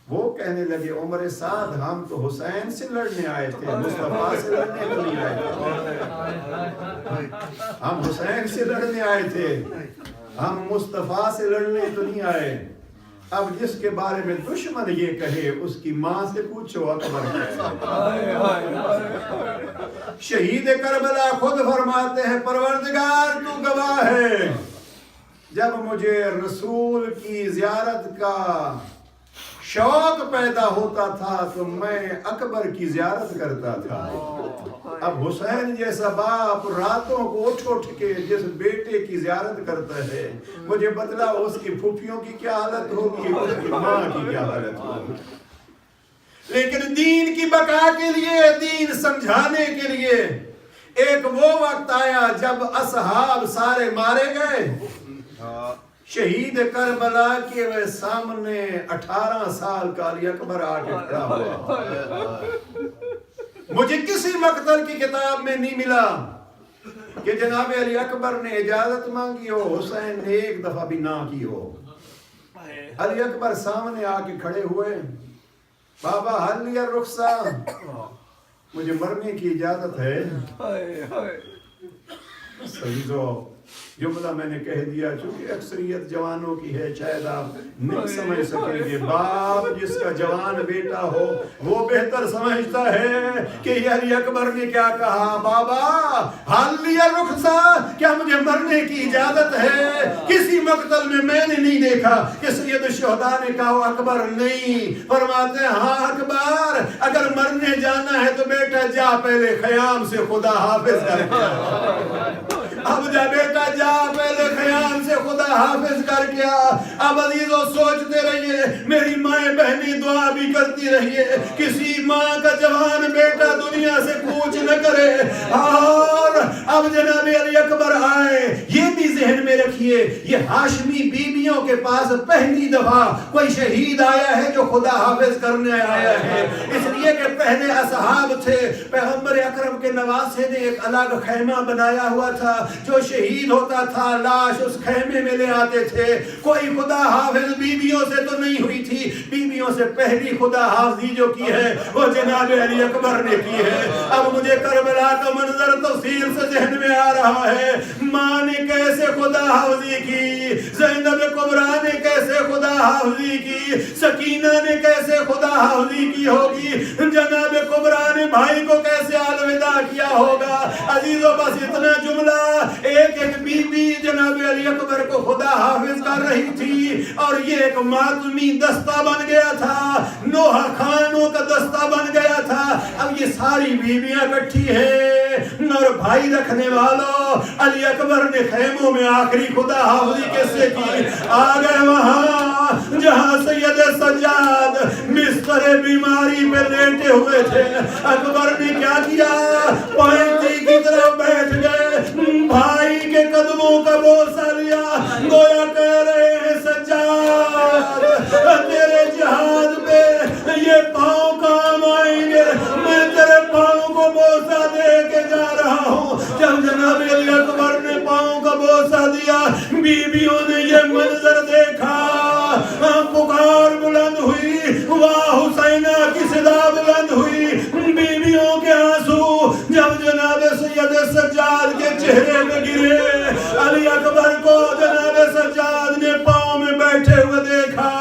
وہ کہنے لگے عمر سعد ہم تو حسین سے لڑنے آئے تھے، مصطفیٰ سے لڑنے تو نہیں آئے تھے، ہم حسین سے لڑنے آئے تھے، ہم مصطفیٰ سے لڑنے تو نہیں آئے۔ اب جس کے بارے میں دشمن یہ کہے اس کی ماں سے پوچھو اکبر شہید کربلا خود فرماتے ہیں پروردگار تو گواہ ہے، جب مجھے رسول کی زیارت کا شوق پیدا ہوتا تھا تو میں اکبر کی زیارت کرتا تھا۔ اب حسین جیسا باپ راتوں کو اٹھ اٹھ کے جس بیٹے کی زیارت کرتا ہے، مجھے بتلا اس کی پھوپھیوں کی کیا حالت ہوگی، اس کی ماں کی کیا حالت ہوگی۔ لیکن دین کی بقا کے لیے، دین سمجھانے کے لیے ایک وہ وقت آیا جب اصحاب سارے مارے گئے، شہید کربلا کے سامنے 18 سال کا علی اکبر آ کے کھڑا ہوا۔ مجھے کسی مقتل کی کتاب میں نہیں ملا کہ جناب علی اکبر نے اجازت مانگی ہو، حسین نے ایک دفعہ بھی نہ کی ہو۔ علی اکبر سامنے آ کے کھڑے ہوئے، بابا حل یا رخصہ، مجھے مرنے کی اجازت ہے۔ سمجھو جملہ میں نے کہہ دیا، چونکہ اکثریت جوانوں کی ہے، شاید آپ نہیں سمجھ سکیں گے۔ باپ جس کا جوان بیٹا ہو وہ بہتر سمجھتا ہے کہ یہ علی اکبر نے کیا کہا، بابا حال لیا رخصہ، کیا مجھے مرنے کی اجازت ہے؟ کسی مقتل میں نے نہیں دیکھا کہ سید الشہداء نے کہا اکبر نہیں، فرماتے ہیں ہاں اکبر اگر مرنے جانا ہے تو بیٹا جا پہلے خیام سے خدا حافظ کر کے، اب جا بیٹا جا پہلے خیام سے خدا حافظ کر کے آ۔ اب عزیزو سوچتے رہیے، میری مائیں بہنیں دعا بھی کرتی رہیے، کسی ماں کا جوان بیٹا دنیا سے کوچ نہ کرے۔ اور اب جناب علی اکبر آئے، یہ بھی ذہن میں رکھیے، یہ ہاشمی بیویوں کے پاس پہلی دفعہ کوئی شہید آیا ہے جو خدا حافظ کرنے آیا ہے، اس لیے کہ پہلے اصحاب تھے، پیغمبر اکرم کے نواسے نے ایک الگ خیمہ بنایا ہوا تھا، جو شہید ہوتا تھا لاش اس خیمے میں لے آتے تھے۔ کوئی خدا حافظ بیویوں سے تو نہیں ہوئی تھی، بیویوں سے پہلی خدا حافظی جو کی ہے وہ جناب علی اکبر نے کی ہے۔ اب مجھے کربلا کا منظر تفصیل سے ذہن میں آ رہا ہے، ماں نے کیسے خدا حافظی کی، زینب کبریٰ نے کیسے خدا حافظی کی، سکینہ نے کیسے خدا حافظی کی ہوگی، جناب کبریٰ نے بھائی کو کیسے الوداع کیا ہوگا۔ عزیزو بس اتنا جملہ، ایک ایک بی بی جناب علی اکبر کو خدا حافظ کر رہی تھی، اور یہ ایک ماتمی دستہ بن گیا تھا، نوحہ خانوں کا دستہ بن گیا تھا۔ اب یہ ساری بیویاں کٹھی ہیں، اور بھائی رکھنے والوں، علی اکبر نے خیموں میں آخری خدا حافظی کیسے کی؟ آ گئے وہاں جہاں سید سجاد مستر بیماری پہ لیٹے ہوئے تھے، اکبر نے کیا کیا؟ پائنٹی کی طرف بیٹھ گئے، بھائی کے قدموں کا بوسہ لیا، گویا کہہ رہے ہیں سجاد تیرے جہاد پہ یہ پاؤں کام آئیں گے، میں تیرے پاؤں کو بوسہ دے کے جا رہا ہوں۔ جب جناب علی اکبر نے پاؤں کا بوسہ دیا، بیویوں نے یہ منظر دیکھا، پکار بلند ہوئی، واہ حسینہ کی صدا بلند ہوئی، بیویوں کے آنسو جب جناب سید سجاد کے چہرے میں گرے، علی اکبر کو جناب سجاد نے پاؤں میں بیٹھے ہوئے دیکھا،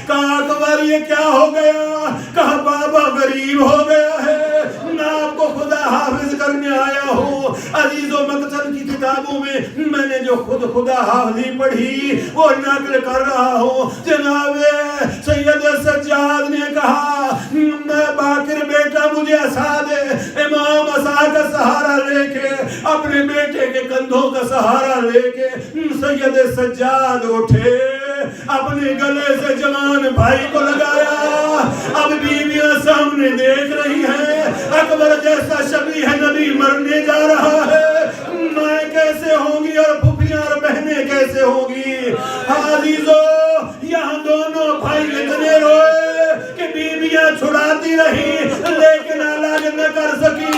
کہا اکبر یہ کیا ہو گیا؟ کہا بابا غریب ہو گیا ہے، نہ آپ کو خدا حافظ کرنے آیا ہوں. عزیز و مقتل کی کتابوں میں نے جو خود خدا حافظی پڑھی وہ نقل کر رہا ہوں. جناب سید سجاد نے کہا میں باقر بیٹا مجھے عصا دے. امام عصا کا سہارا لے کے اپنے بیٹے کے کندھوں کا سہارا لے کے سید سجاد اٹھے, اپنے گلے سے جوان بھائی کو لگایا. اب بیویاں سامنے دیکھ رہی ہیں اکبر جیسا شبیہ نبی مرنے جا رہا ہے, ماں کیسے ہوں گی اور پھوپھیاں اور بہنیں کیسے ہوں گی. عزیزو یہاں دونوں بھائی اتنے روئے کہ بیویاں چھڑاتی رہی لیکن علاج نہ کر سکی.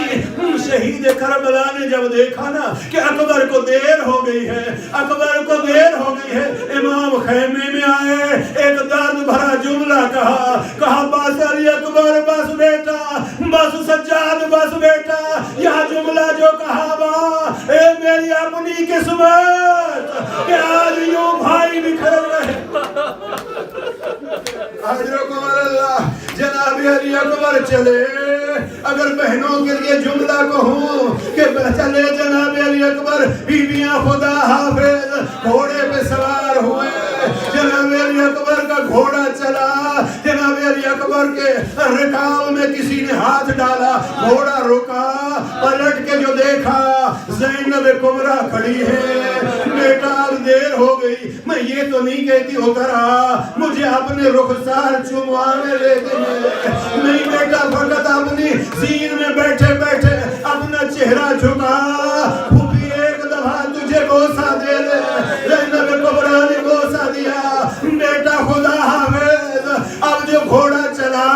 شہید کربلا نے جب دیکھا نا کہ اکبر کو دیر ہو گئی ہے, اکبر کو دیر ہو گئی ہے, امام خیمے میں آئے, ایک درد بھرا جملہ کہا بس علی اکبر بس بیٹا, بس سجاد بس بیٹا. یہ جملہ جو کہا با اے میری اپنی قسمت کہ آج یوں بھائی بکھر رہے. حضرت اللہ جناب علی اکبر چلے. اگر بہنوں کے لیے جملہ کہوں کہ چلے جناب علی اکبر, بیویاں خدا حافظ گھوڑے پہ سوار ہوئے. جناب علی اکبر کا گھوڑا چلا, جناب علی اکبر کے رکاب میں کسی نے ہاتھ ڈالا, گھوڑا رکا, پلٹ کے جو دیکھا زینب کبریٰ کھڑی ہے. بیٹا اب دیر ہو گئی, میں یہ تو نہیں کہتی اترا مجھے اپنے رخسار چموانے لیتے ہیں. نہیں بیٹا, فقط اپنی زین میں بیٹھے بیٹھے اپنا چہرہ جھکا, پھوپھی ایک دفعہ تجھے بوسہ دے دے. زینب کبریٰ نے بوسہ دیا. بیٹا خدا حافظ. اب جو گھوڑا چلا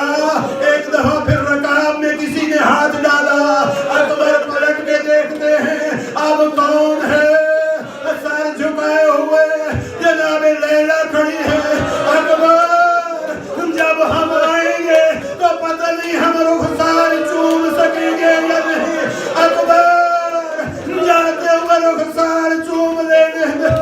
ایک دفعہ پھر رکاب میں کسی نے ہاتھ ڈالا. اکبر پلٹ کے دیکھتے ہیں اب کون ہے, سر جھکائے ہوئے جناب لیلا کھڑی ہے. اکبر جب ہم آئیں گے تو پتہ نہیں ہم رخسار چوم سکیں گے یا نہیں. اکبر جاتے ہوئے رخسار چوم لینے دے.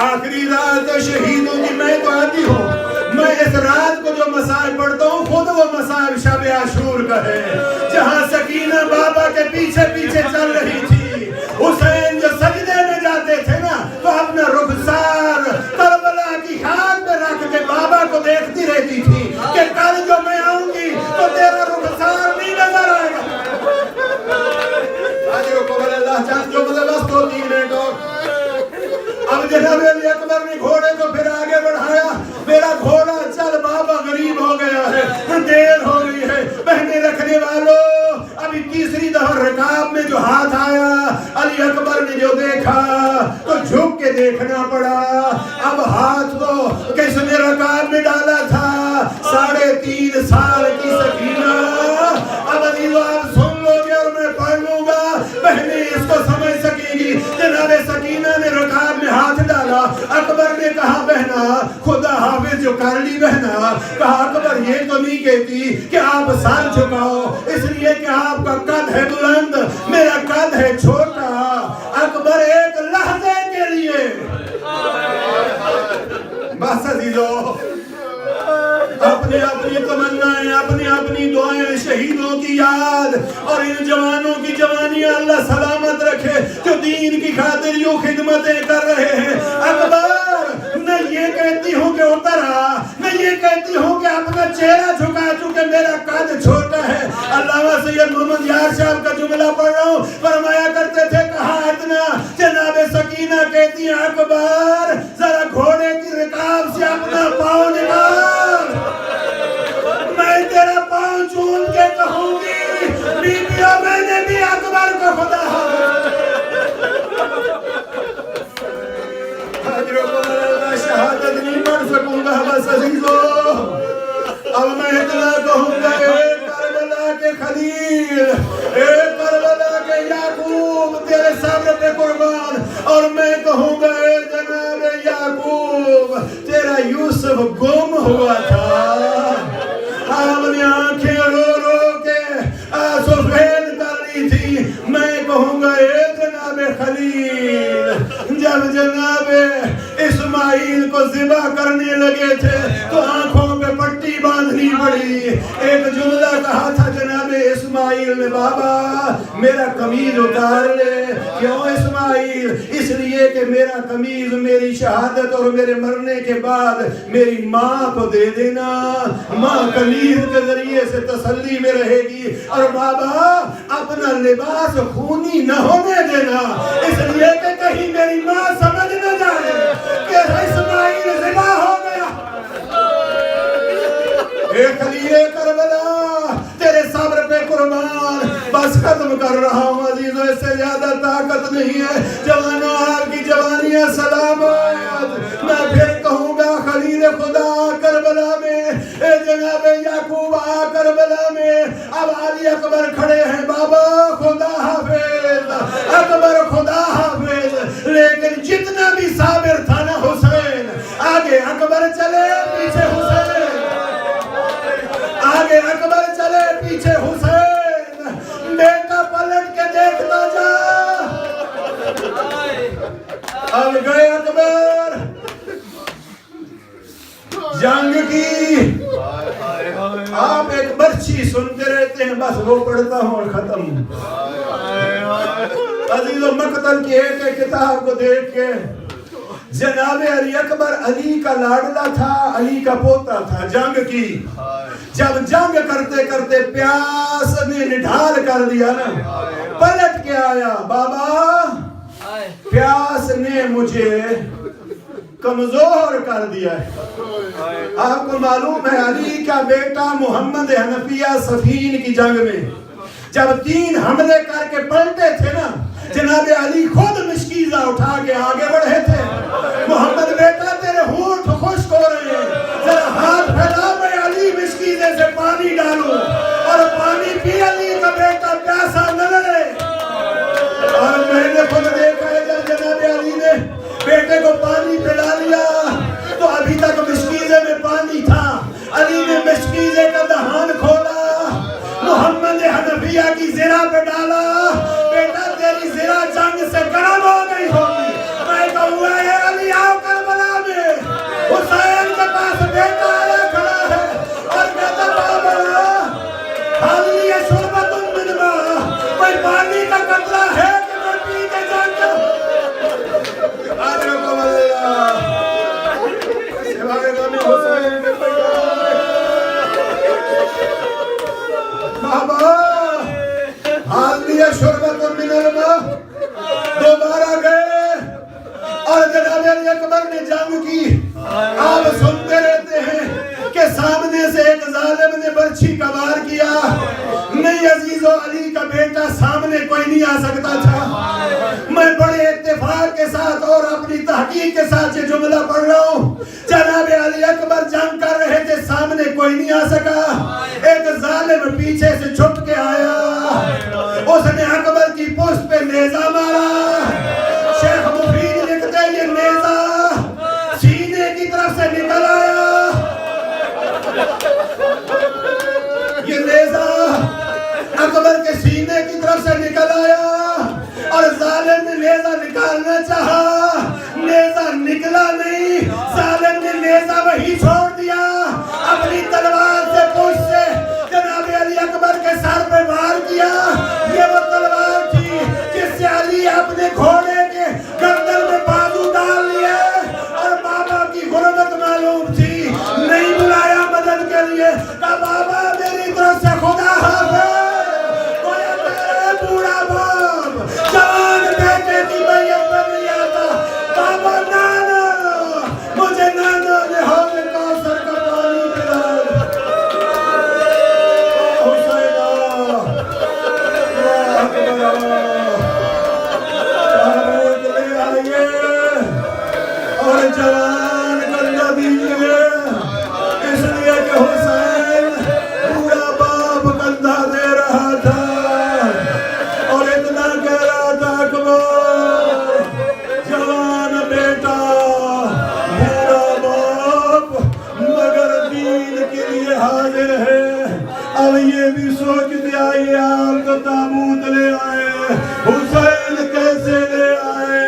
آخری رات شہیدوں کی میں تو آتی ہوں, میں اس رات کو جو مسائل پڑھتا ہوں خود وہ مسائل شب عاشور کا ہے, جہاں سکینہ بابا کے پیچھے پیچھے چل رہی تھی. حسین جو سجدے میں جاتے تھے نا تو اپنا رخسار کربلا کی خاک پہ رکھ کے بابا کو دیکھتی رہتی تھی کہ کل جو میں آؤں گی تو تیرا رخسار نہیں نظر آئے گا. آج کو بل اللہ چاہت جو مدلست ہوتی ہے تو اب جناب علی اکبر نے گھوڑے کو پھر آگے بڑھایا. میرا گھوڑا چل بابا غریب ہو گیا ہے, دیر ہو گئی ہے. بہنے رکھنے والوں ابھی تیسری دفعہ رکاب میں جو ہاتھ آیا علی اکبر نے جو دیکھا تو جھک کے دیکھنا پڑا. اب ہاتھ تو کس نے رکاب میں ڈالا تھا, 3.5 سال کی سکینہ. اب عزیزو آپ سن لو گے اور میں پڑھ لوں گا, بہنیں اس کو سمجھ سکیں گی. جناب سکینہ نے رکاب میں ہاتھ ڈالا. اکبر نے کہا بہنا خدا حافظ جو کر لی بہنا, کہا اکبر یہ تو نہیں کہتی کہ آپ سر جھکاؤ اس لیے کہ آپ کا قد ہے بلند, میرا قد ہے چھوٹا. اکبر ایک لحظے کے لیے بس عزیزو اپنی اپنی تمنائیں, اپنی اپنی دعائیں, شہیدوں کی یاد اور ان جوانوں کی جوانیاں اللہ سلامت رکھے جو دین کی خاطر یوں خدمتیں کر رہے ہیں. اکبر میں یہ کہتی ہوں کہ اترا, میں یہ کہتی ہوں کہ اپنا چہرہ جھکا چونکہ میرا قد چھوٹا ہے. علامہ سید محمد یار صاحب کا جملہ پڑھ رہا ہوں, فرمایا کرتے تھے کہا اتنا. جناب سکینہ کہتی ہیں اکبر ذرا گھوڑے کی رکاب سے اپنا پاؤں نکال, میں تیرا پاؤں چون کے کہوں گی بیبیوں میں نے بھی اکبر کو خدا شہادت نہیں پڑھ سکوں گا. بس عزیزو اب میں اتنا کہوں گا اے کربلا کے خلیل, اے کربلا کے یعقوب تیرے صبر پہ قربان. اور میں کہوں گا اے جناب یعقوب تیرا یوسف گم ہوا تھا, ہم نے آنکھیں رو رو کے سفید کر لی تھی. میں کہوں گا اے جناب خلیل جب جناب اسماعیل کو ذبح کرنے لگے تھے تو آنکھوں پہ پٹی باندھ سننی پڑی. ایک جملہ کہا تھا جناب اسماعیل نے, بابا میرا قمیض اتار لے. کیوں اسماعیل؟ اس لیے کہ میرا قمیض میری شہادت اور میرے مرنے کے بعد میری ماں کو دے دینا. ماں قمیض کے ذریعے سے تسلی میں رہے گی. اور بابا اپنا لباس خونی نہ ہونے دینا, اس لیے کہ کہیں میری ماں سمجھ نہ جائے کہ اسماعیل ذبح ہو گیا. اے خلیل کربلا تیرے صبر پہ قربان. بس ختم کر رہا ہوں عزیزوں, اس سے زیادہ طاقت نہیں ہے. جوانوں آپ کی جوانیاں سلامت. میں پھر کہوں گا خلیل خدا کربلا میں, اے جناب یعقوب کربلا میں. اب علی اکبر کھڑے ہیں, بابا خدا حافظ, اکبر خدا حافظ. لیکن جتنا بھی صابر تھا نا حسین, آگے اکبر چلے پیچھے حسین, آگے اکبر چلے پیچھے حسین. بیٹا پلٹ کے دیکھتا جا. اب گئے اکبر جنگ کی. آپ ایک برچی سنتے رہتے ہیں, بس وہ پڑھتا ہوں اور ختم. عزیزو مقتل کی ایک کتاب کو دیکھ کے جناب علی اکبر علی کا لاڈلا تھا, علی کا پوتا تھا. جنگ کی جب جنگ کرتے کرتے پیاس نے نڈھال کر دیا نا, پلٹ کے آیا, بابا پیاس نے مجھے کمزور کر دیا ہے. آپ کو معلوم ہے علی کا بیٹا محمد حنفیہ صفین کی جنگ میں جب 3 حملے کر کے پلٹے تھے نا, جناب علی خود مشکیزہ اٹھا کے آگے بڑھے تھے. محمد بیٹا تیرے ہونٹ خشک ہو رہے ہیں, ذرا ہاتھ پھیلا, میں علی مشکیزے سے پانی ڈالوں اور پانی پی علی کا بیٹا پیاسا نہ لگے. اور میں نے خود دیکھا ہے جب جناب علی نے بیٹے کو پانی پلا لیا تو ابھی تک مشکیزے میں پانی تھا. علی نے مشکیزے کا دہان کھولا, محمد حنفیہ کی زرہ پہ ڈالا. بیٹا تیری زرہ جنگ سے گرم ہو گئی ہوگی. میں کہوں اے علی آؤ کربلا میں. حسین کے پاس بیٹا آیا کھڑا ہے اور کہتا بابا حالی شربت من ماء, کوئی پانی کا قطرہ ہے کہ میں پی کے جان جاؤں. آدرکم اللہ سوائے غم حسین کے بابا حالی شربت من الماء. دوبارہ گئے اور جناب علی اکبر نے جنگ کی. آپ سنتے رہتے ہیں کہ سامنے سے ایک ظالم نے برچھی کا وار کیا. نہیں عزیزو, علی کا بیٹا سامنے کوئی نہیں آ سکتا تھا. میں بڑے اتفاق کے ساتھ اور اپنی تحقیق کے ساتھ یہ جملہ پڑھ رہا ہوں. جناب علی اکبر جنگ کر رہے تھے, سامنے کوئی نہیں آ سکا. ایک ظالم پیچھے سے چھپ کے آیا, اس نے اکبر کی پشت پہ نیزہ مارا. شیخ مفید لکھتے ہیں یہ نیزہ سینے کی طرف سے نکل آیا. یہ نیزہ اکبر کے سینے کی طرف سے نکل آیا اور ظالم نے نیزہ نکالنا چاہا, نیزہ نکلا نہیں. ظالم نے نیزہ وہی چھوڑ دیا. اپنی تلوار سے پشت سے جناب علی اکبر کے سر پہ وار کیا. یہ وہ تلوار تھی جس سے علی اپنے گھوڑے کے گردن میں بازو ڈال لیے. اور بابا کی غربت معلوم تھی, نہیں بلایا مدد کے لیے. کہا بابا میری طرف سے خدا حافظ. گویا میرے بوڑھا باپ جوان بیٹے کی بیعت پر نہیں آتا. بابا نانا مجھے نانا نے حوض کوثر کا پانی پلا. حسین لے آئیے اور جوان کندھا دیجیے, اس لیے کہ حسین پورا باپ کندھا دے رہا تھا اور اتنا کہہ رہا تھا اکبر جوان بیٹا پورا باپ مگر دین کے لیے حاضر ہے. اب یہ بھی سوچتے آئیے آپ تو تابوت لے آئے, حسین کیسے لے آئے؟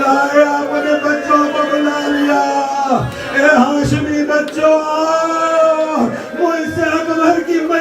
لائے اپنے بچوں کو بلا لیا. اے ہاشمی بچوں آؤ,